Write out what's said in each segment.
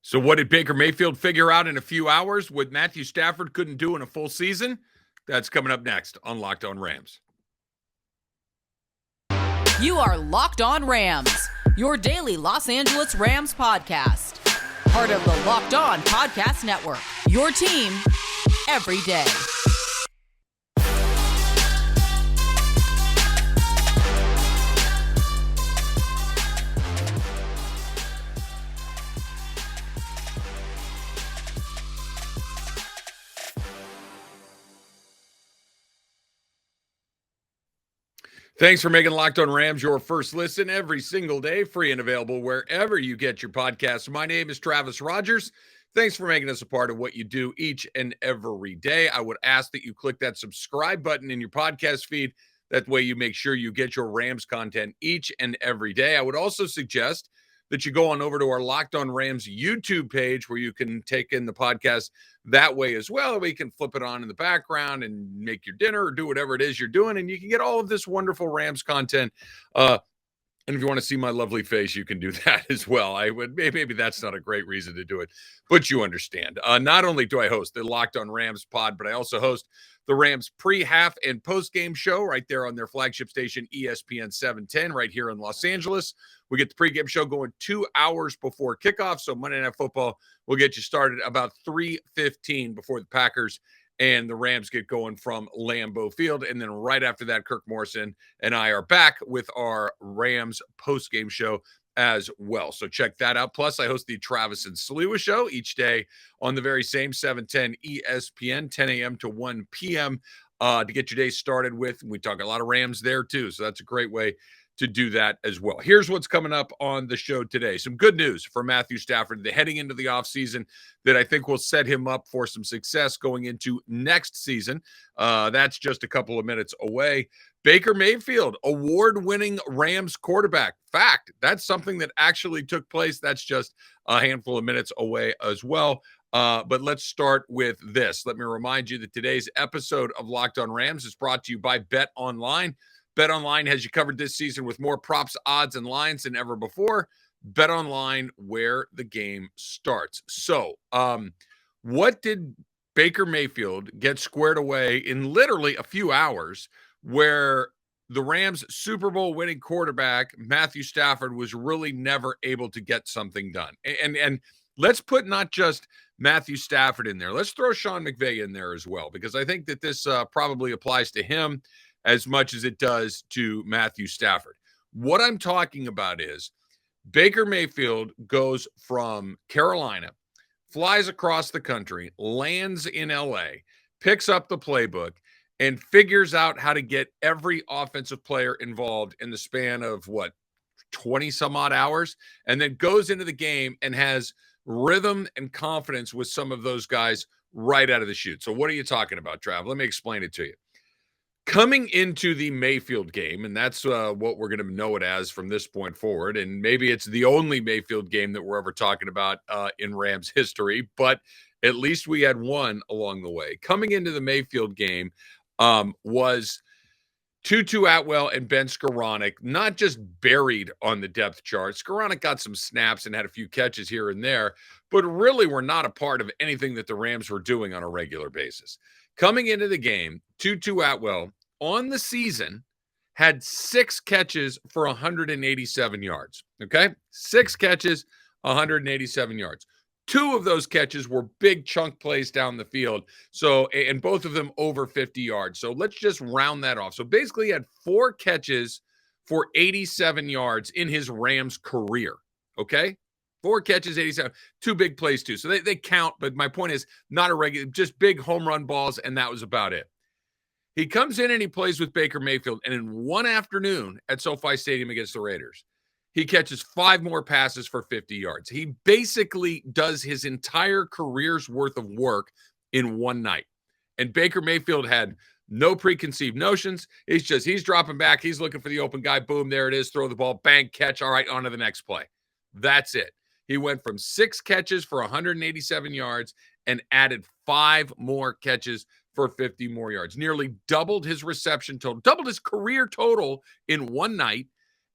So what did Baker Mayfield figure out in a few hours? What Matthew Stafford couldn't do in a full season? That's coming up next on Locked On Rams. You are Locked On Rams, your daily Los Angeles Rams podcast. Part of the Locked On Podcast Network, your team every day. Thanks for making Locked On Rams your first listen every single day, free and available wherever you get your podcasts. My name is Travis Rogers. Thanks for making us a part of what you do each and every day. I would ask that you click that subscribe button in your podcast feed. That way you make sure you get your Rams content each and every day. I would also suggest that you go on over to our Locked On Rams YouTube page where you can take in the podcast that way as well. We can flip it on in the background and make your dinner or do whatever it is you're doing, and you can get all of this wonderful Rams content. And if you want to see my lovely face, you can do that as well. Maybe that's not a great reason to do it, but you understand. Not only do I host the Locked On Rams pod, but I also host the Rams pre, half, and post-game show right there on their flagship station, ESPN 710, right here in Los Angeles. We get the pregame show going 2 hours before kickoff, so Monday Night Football will get you started about 3:15 before the Packers and the Rams get going from Lambeau Field. And then right after that, Kirk Morrison and I are back with our Rams post-game show as well. So check that out. Plus, I host the Travis and Sliwa show each day on the very same 710 ESPN, 10 a.m. to 1 p.m. To get your day started with. We talk a lot of Rams there too, so that's a great way to do that as well. Here's what's coming up on the show today. Some good news for Matthew Stafford. They're heading into the offseason that I think will set him up for some success going into next season. That's just a couple of minutes away. Baker Mayfield, award-winning Rams quarterback. Fact, that's something that actually took place. That's just a handful of minutes away as well. But let's start with this. Let me remind you that today's episode of Locked On Rams is brought to you by BetOnline. BetOnline has you covered this season with more props, odds, and lines than ever before. BetOnline, where the game starts. So, what did Baker Mayfield get squared away in literally a few hours where the Rams' Super Bowl winning quarterback, Matthew Stafford, was really never able to get something done? And let's put not just Matthew Stafford in there. Let's throw Sean McVay in there as well, because I think that this probably applies to him as much as it does to Matthew Stafford. What I'm talking about is Baker Mayfield goes from Carolina, flies across the country, lands in LA, picks up the playbook, and figures out how to get every offensive player involved in the span of, 20 some odd hours, and then goes into the game and has rhythm and confidence with some of those guys right out of the chute. So what are you talking about, Trav? Let me explain it to you. Coming into the Mayfield game, and that's what we're going to know it as from this point forward, and maybe it's the only Mayfield game that we're ever talking about in Rams history, but at least we had one along the way. Coming into the Mayfield game was Tutu, Atwell, and Ben Skowronek, not just buried on the depth chart. Skowronek got some snaps and had a few catches here and there, but really were not a part of anything that the Rams were doing on a regular basis. Coming into the game, Tutu Atwell on the season had 6 catches for 187 yards. Okay? 6 catches, 187 yards. 2 of those catches were big chunk plays down the field. So, and both of them over 50 yards. So let's just round that off. So basically he had 4 catches for 87 yards in his Rams career. Okay? 4 catches, 87, 2 big plays too. So they count, but my point is not a regular, just big home run balls, and that was about it. He comes in and he plays with Baker Mayfield, and in one afternoon at SoFi Stadium against the Raiders, he catches 5 more passes for 50 yards. He basically does his entire career's worth of work in one night. And Baker Mayfield had no preconceived notions. He's dropping back. He's looking for the open guy. Boom, there it is. Throw the ball, bang, catch. All right, on to the next play. That's it. He went from 6 catches for 187 yards and added 5 more catches for 50 more yards. Nearly doubled his reception total, doubled his career total in one night,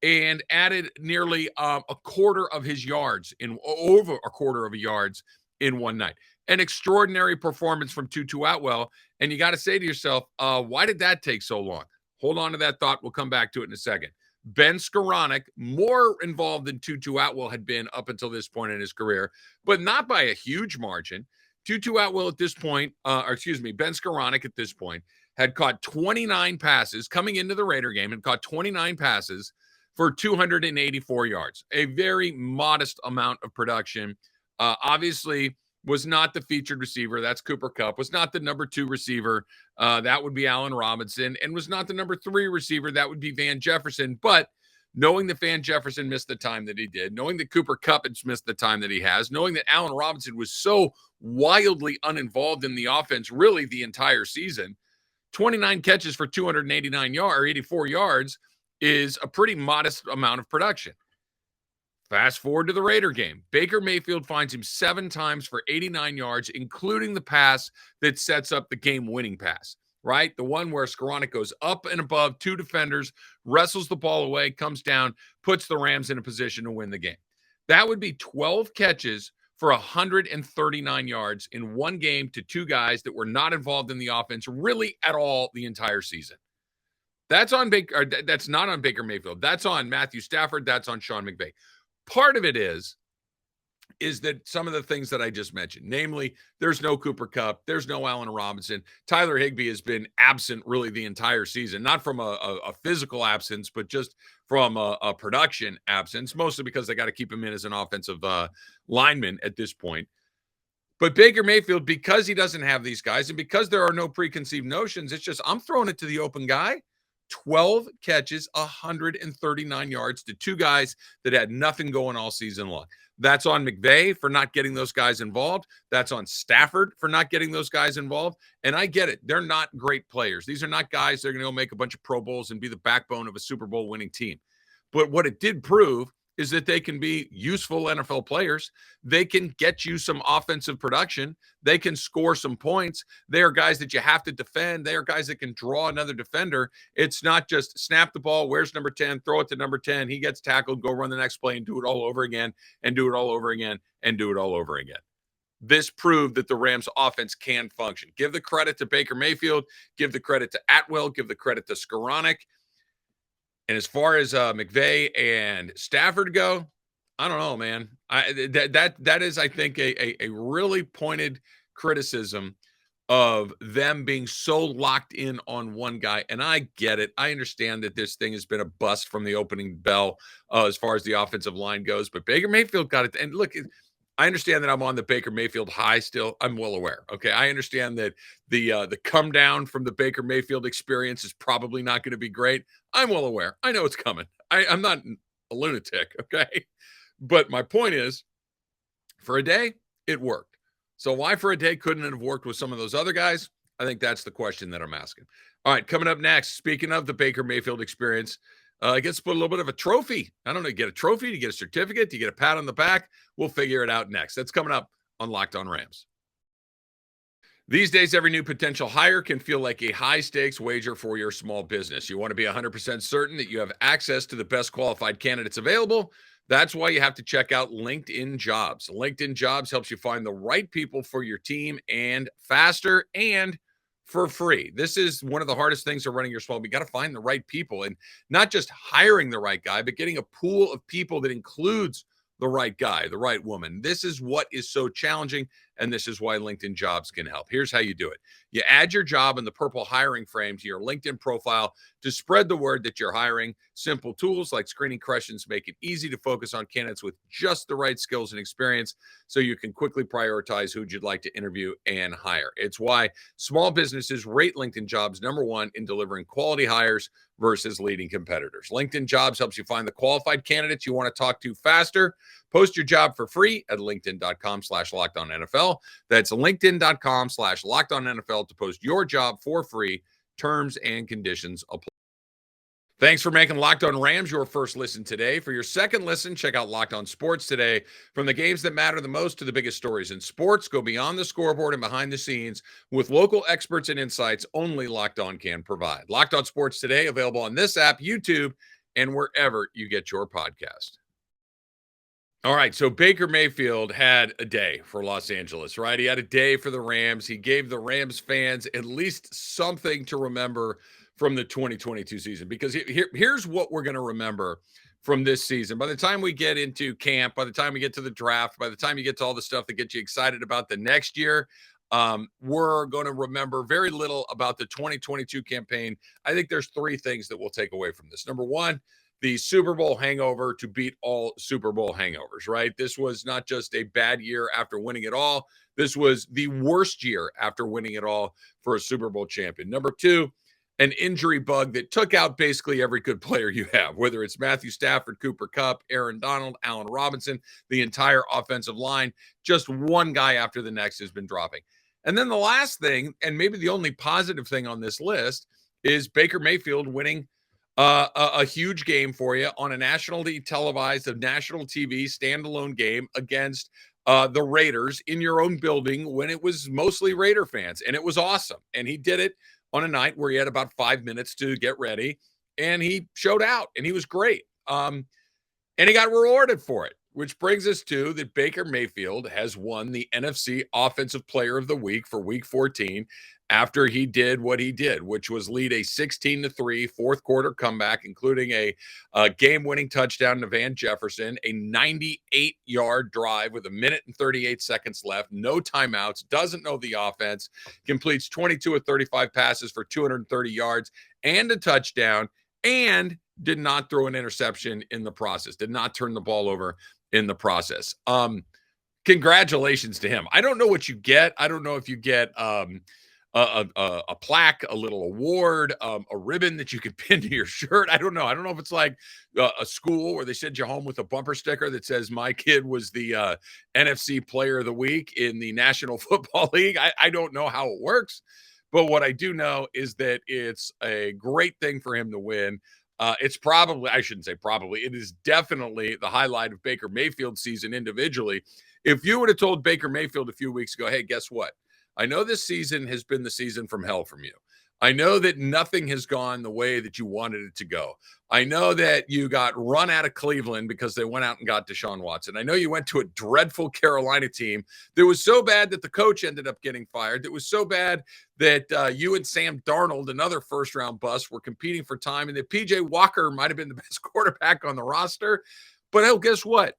and added nearly a quarter of his yards over a quarter of a yards in one night. An extraordinary performance from Tutu Atwell. And you got to say to yourself, why did that take so long? Hold on to that thought. We'll come back to it in a second. Ben Skowronek, more involved than Tutu Atwell had been up until this point in his career, but not by a huge margin. Tutu Atwell at this point, Ben Skowronek at this point had caught 29 passes coming into the Raider game and caught 29 passes for 284 yards, a very modest amount of production. Obviously, was not the featured receiver. That's Cooper Kupp. Was not the number 2 receiver. That would be Allen Robinson. And was not the number 3 receiver. That would be Van Jefferson. But knowing that Van Jefferson missed the time that he did, knowing that Cooper Kupp has missed the time that he has, knowing that Allen Robinson was so wildly uninvolved in the offense really the entire season, 29 catches for 289 yards or 84 yards is a pretty modest amount of production. Fast forward to the Raider game. Baker Mayfield finds him 7 times for 89 yards, including the pass that sets up the game-winning pass, right? The one where Skowronek goes up and above 2 defenders, wrestles the ball away, comes down, puts the Rams in a position to win the game. That would be 12 catches for 139 yards in one game to 2 guys that were not involved in the offense really at all the entire season. That's not on Baker Mayfield. That's on Matthew Stafford. That's on Sean McVay. Part of it is that some of the things that I just mentioned, namely, there's no Cooper Kupp, there's no Allen Robinson. Tyler Higbee has been absent really the entire season, not from a physical absence, but just from a production absence, mostly because they got to keep him in as an offensive lineman at this point. But Baker Mayfield, because he doesn't have these guys and because there are no preconceived notions, it's just I'm throwing it to the open guy. 12 catches, 139 yards to 2 guys that had nothing going all season long. That's on McVay for not getting those guys involved. That's on Stafford for not getting those guys involved. And I get it. They're not great players. These are not guys that are going to go make a bunch of Pro Bowls and be the backbone of a Super Bowl winning team. But what it did prove is that they can be useful NFL players. They can get you some offensive production. They can score some points. They are guys that you have to defend. They are guys that can draw another defender. It's not just snap the ball, where's number 10, throw it to number 10, he gets tackled, go run the next play and do it all over again and do it all over again and do it all over again. This proved that the Rams offense can function. Give the credit to Baker Mayfield. Give the credit to Atwell. Give the credit to Skowronek. And as far as McVay and Stafford go, I don't know, man. That is, I think, a really pointed criticism of them being so locked in on one guy. And I get it. I understand that this thing has been a bust from the opening bell as far as the offensive line goes. But Baker Mayfield got it. And look, I understand that I'm on the Baker Mayfield high still. I'm well aware. Okay. I understand that the come down from the Baker Mayfield experience is probably not going to be great. I'm well aware. I know it's coming. I'm not a lunatic. Okay. But my point is, for a day, it worked. So why for a day couldn't it have worked with some of those other guys? I think that's the question that I'm asking. All right. Coming up next, speaking of the Baker Mayfield experience, I guess put a little bit of a trophy. I don't know, get a trophy, to get a certificate, to get a pat on the back. We'll figure it out next. That's coming up on Locked On Rams. These days, every new potential hire can feel like a high-stakes wager for your small business. You want to be 100% certain that you have access to the best qualified candidates available. That's why you have to check out LinkedIn Jobs. LinkedIn Jobs helps you find the right people for your team and faster and for free. This is one of the hardest things of running your small. You got to find the right people, and not just hiring the right guy, but getting a pool of people that includes the right guy, the right woman. This is what is so challenging, and this is why LinkedIn Jobs can help. Here's how you do it. You add your job in the purple hiring frame to your LinkedIn profile to spread the word that you're hiring. Simple tools like screening questions make it easy to focus on candidates with just the right skills and experience so you can quickly prioritize who you'd like to interview and hire. It's why small businesses rate LinkedIn Jobs #1 in delivering quality hires versus leading competitors. LinkedIn Jobs helps you find the qualified candidates you want to talk to faster. Post your job for free at linkedin.com/LockedOnNFL. That's linkedin.com/LockedOnNFL to post your job for free. Terms and conditions apply. Thanks for making Locked On Rams your first listen today. For your second listen, check out Locked On Sports today. From the games that matter the most to the biggest stories in sports, go beyond the scoreboard and behind the scenes with local experts and insights only Locked On can provide. Locked On Sports today, available on this app, YouTube, and wherever you get your podcast. All right, so Baker Mayfield had a day for Los Angeles, right? He had a day for the Rams. He gave the Rams fans at least something to remember from the 2022 season, because here's what we're going to remember from this season. By the time we get into camp, by the time we get to the draft, by the time you get to all the stuff that gets you excited about the next year, we're going to remember very little about the 2022 campaign. I think there's three things that we'll take away from this. Number one, the Super Bowl hangover to beat all Super Bowl hangovers, right? This was not just a bad year after winning it all. This was the worst year after winning it all for a Super Bowl champion. Number two, an injury bug that took out basically every good player you have, whether it's Matthew Stafford, Cooper Kupp, Aaron Donald, Allen Robinson, the entire offensive line. Just one guy after the next has been dropping. And then the last thing, and maybe the only positive thing on this list, is Baker Mayfield winning a huge game for you on a nationally televised, a national TV standalone game against the Raiders in your own building when it was mostly Raider fans. And it was awesome. And he did it on a night where he had about 5 minutes to get ready, and he showed out, and he was great. And he got rewarded for it, which brings us to that Baker Mayfield has won the NFC Offensive Player of the Week for Week 14 after he did what he did, which was lead a 16-3 fourth quarter comeback, including a game-winning touchdown to Van Jefferson, a 98-yard drive with 1 minute and 38 seconds left, no timeouts, doesn't know the offense, completes 22 of 35 passes for 230 yards and a touchdown, and did not throw an interception in the process, did not turn the ball over in the process. Congratulations to him. I don't know what you get. I don't know if you get a plaque, a little award, a ribbon that you could pin to your shirt. I don't know. I don't know if it's like a school where they send you home with a bumper sticker that says my kid was the NFC Player of the Week in the National Football League. I don't know how it works, but what I do know is that it's a great thing for him to win. It's probably, I shouldn't say probably, it is definitely the highlight of Baker Mayfield's season individually. If you would have told Baker Mayfield a few weeks ago, hey, guess what? I know this season has been the season from hell from you. I know that nothing has gone the way that you wanted it to go. I know that you got run out of Cleveland because they went out and got Deshaun Watson. I know you went to a dreadful Carolina team that was so bad that the coach ended up getting fired. That was so bad that you and Sam Darnold, another first-round bust, were competing for time, and that P.J. Walker might have been the best quarterback on the roster. But hell, guess what?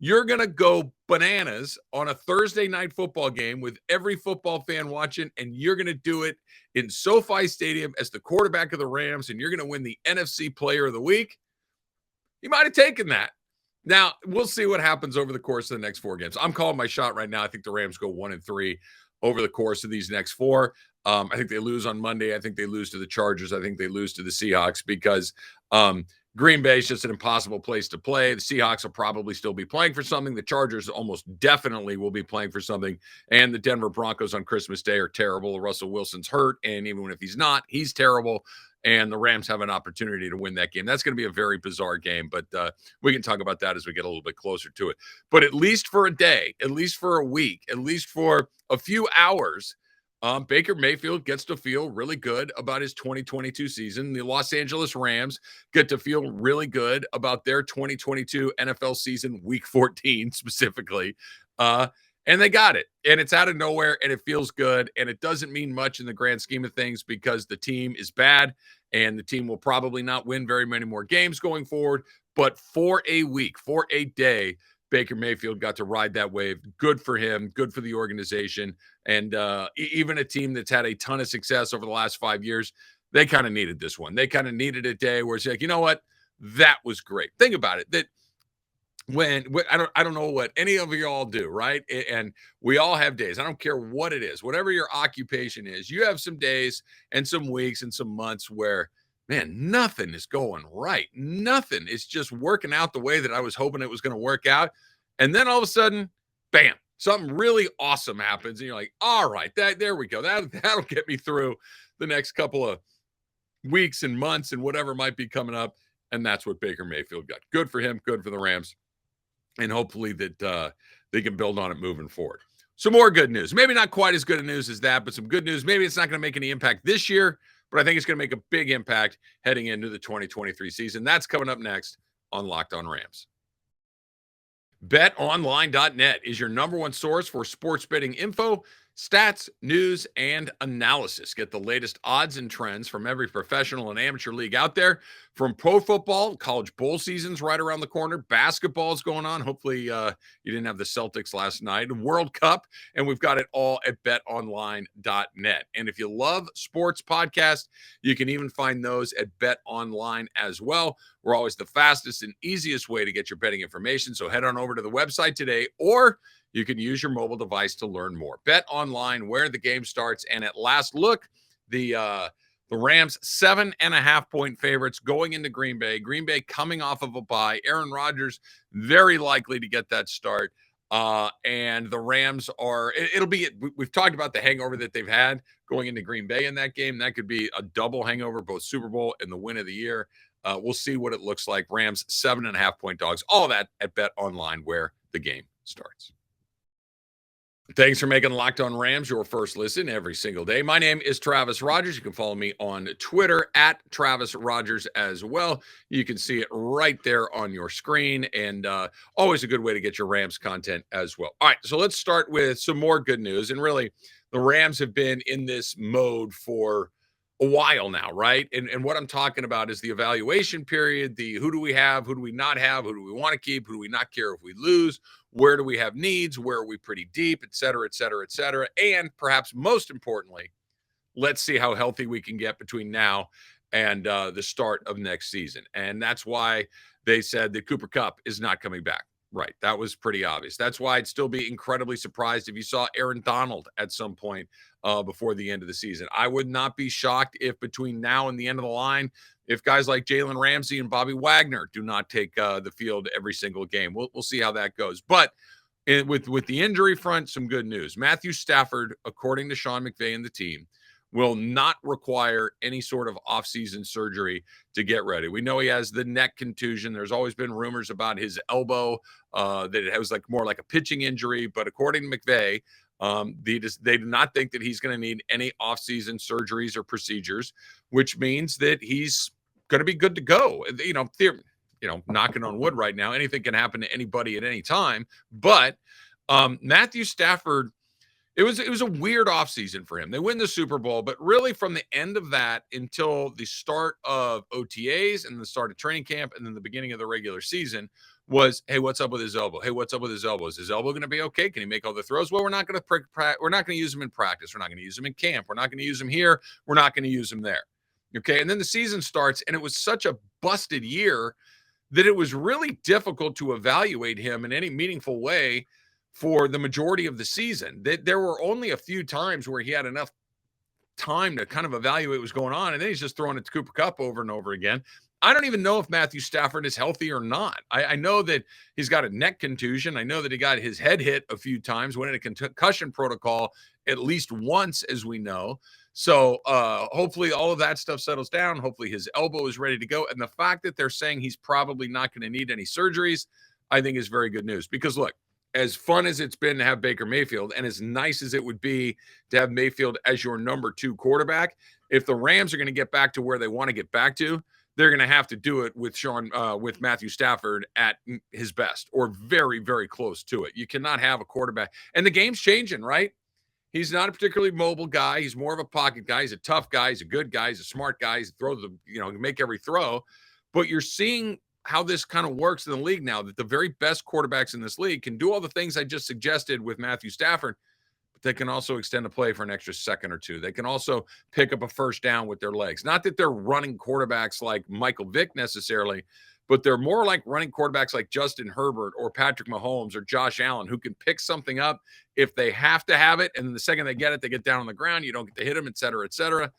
You're going to go bananas on a Thursday night football game with every football fan watching, and you're going to do it in SoFi Stadium as the quarterback of the Rams, and you're going to win the NFC Player of the Week. You might have taken that. Now, we'll see what happens over the course of the next 4 games. I'm calling my shot right now. I think the Rams go 1-3 over the course of these next 4. I think they lose on Monday. I think they lose to the Chargers. I think they lose to the Seahawks because Green Bay is just an impossible place to play. The Seahawks will probably still be playing for something. The Chargers almost definitely will be playing for something. And the Denver Broncos on Christmas Day are terrible. Russell Wilson's hurt. And even if he's not, he's terrible. And the Rams have an opportunity to win that game. That's going to be a very bizarre game, but we can talk about that as we get a little bit closer to it. But at least for a day, at least for a week, at least for a few hours, Baker Mayfield gets to feel really good about his 2022 season. The Los Angeles Rams get to feel really good about their 2022 NFL season, Week 14 specifically. And they got it. And it's out of nowhere, and it feels good. And it doesn't mean much in the grand scheme of things because the team is bad, and the team will probably not win very many more games going forward. But for a week, for a day, Baker Mayfield got to ride that wave. Good for him. Good for the organization. And even a team that's had a ton of success over the last 5 years, they kind of needed this one. They kind of needed a day where it's like, you know what? That was great. Think about it. That when I don't know what any of you all do, right? And we all have days. I don't care what it is, whatever your occupation is. You have some days and some weeks and some months where, man, nothing is going right. Nothing is just working out the way that I was hoping it was going to work out. And then all of a sudden, bam, something really awesome happens. And you're like, all right, there we go. That'll get me through the next couple of weeks and months and whatever might be coming up. And that's what Baker Mayfield got. Good for him. Good for the Rams. And hopefully that they can build on it moving forward. Some more good news. Maybe not quite as good a news as that, but some good news. Maybe it's not going to make any impact this year, but I think it's going to make a big impact heading into the 2023 season. That's coming up next on Locked On Rams. BetOnline.net is your number one source for sports betting info, stats, news, and analysis. Get the latest odds and trends from every professional and amateur league out there. From pro football, college bowl season's right around the corner. Basketball's going on. Hopefully you didn't have the Celtics last night. World Cup, and we've got it all at betonline.net. And if you love sports podcasts, you can even find those at BetOnline as well. We're always the fastest and easiest way to get your betting information. So head on over to the website today, or you can use your mobile device to learn more. Bet online where the game starts. And at last look, the Rams 7.5-point favorites going into Green Bay. Green Bay coming off of a bye. Aaron Rodgers very likely to get that start. And the Rams we've talked about the hangover that they've had going into Green Bay in that game. That could be a double hangover, both Super Bowl and the win of the year. We'll see what it looks like. Rams 7.5-point dogs. All that at Bet Online where the game starts. Thanks for making Locked On Rams your first listen every single day. My name is Travis Rogers. You can follow me on Twitter at Travis Rogers as well. You can see it right there on your screen, and always a good way to get your Rams content as well. All right, so let's start with some more good news. And really, the Rams have been in this mode for a while now, right? And what I'm talking about is the evaluation period, the who do we have, who do we not have, who do we want to keep, who do we not care if we lose, where do we have needs, where are we pretty deep, et cetera, et cetera, et cetera. And perhaps most importantly, let's see how healthy we can get between now and the start of next season. And that's why they said that Cooper Kupp is not coming back. Right. That was pretty obvious. That's why I'd still be incredibly surprised if you saw Aaron Donald at some point before the end of the season. I would not be shocked if between now and the end of the line, if guys like Jalen Ramsey and Bobby Wagner do not take the field every single game. We'll see how that goes. But with the injury front, some good news. Matthew Stafford, according to Sean McVay and the team, will not require any sort of offseason surgery to get ready. We know he has the neck contusion. There's always been rumors about his elbow, that it was more like a pitching injury. But according to McVay, they do not think that he's going to need any offseason surgeries or procedures, which means that he's going to be good to go. Knocking on wood right now, anything can happen to anybody at any time. But Matthew Stafford, it was a weird offseason for him. They win the Super Bowl, but really from the end of that until the start of OTAs and the start of training camp and then the beginning of the regular season was, hey, what's up with his elbow? Hey, what's up with his elbow? Is his elbow going to be okay? Can he make all the throws? Well, we're not going to use him in practice. We're not going to use him in camp. We're not going to use him here. We're not going to use him there. Okay, and then the season starts, and it was such a busted year that it was really difficult to evaluate him in any meaningful way for the majority of the season. There were only a few times where he had enough time to kind of evaluate what was going on, and then he's just throwing it to Cooper Kupp over and over again. I don't even know if Matthew Stafford is healthy or not. I know that he's got a neck contusion. I know that he got his head hit a few times, went in a concussion protocol at least once, as we know. So hopefully all of that stuff settles down. Hopefully his elbow is ready to go. And the fact that they're saying he's probably not going to need any surgeries, I think is very good news. Because look, as fun as it's been to have Baker Mayfield and as nice as it would be to have Mayfield as your number 2 quarterback, if the Rams are going to get back to where they want to get back to, they're going to have to do it with Matthew Stafford at his best or very, very close to it. You cannot have a quarterback. And the game's changing, right? He's not a particularly mobile guy. He's more of a pocket guy. He's a tough guy. He's a good guy. He's a smart guy. He's make every throw. But you're seeing how this kind of works in the league now, that the very best quarterbacks in this league can do all the things I just suggested with Matthew Stafford, but they can also extend a play for an extra second or two. They can also pick up a first down with their legs. Not that they're running quarterbacks like Michael Vick necessarily, but they're more like running quarterbacks like Justin Herbert or Patrick Mahomes or Josh Allen, who can pick something up if they have to have it. And then the second they get it, they get down on the ground. You don't get to hit them, et cetera, et cetera.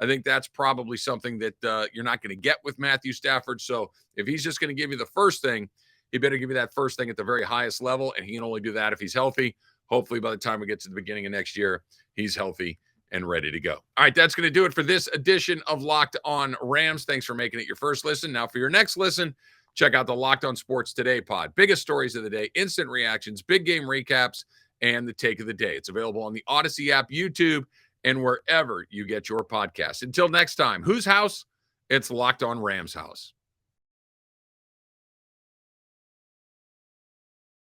I think that's probably something that you're not going to get with Matthew Stafford. So if he's just going to give you the first thing, he better give you that first thing at the very highest level. And he can only do that if he's healthy. Hopefully by the time we get to the beginning of next year, he's healthy and ready to go. All right, that's going to do it for this edition of Locked On Rams. Thanks for making it your first listen. Now for your next listen, check out the Locked On Sports Today pod. Biggest stories of the day, instant reactions, big game recaps, and the take of the day. It's available on the Odyssey app, YouTube, and wherever you get your podcasts. Until next time, whose house? It's Locked On Rams house.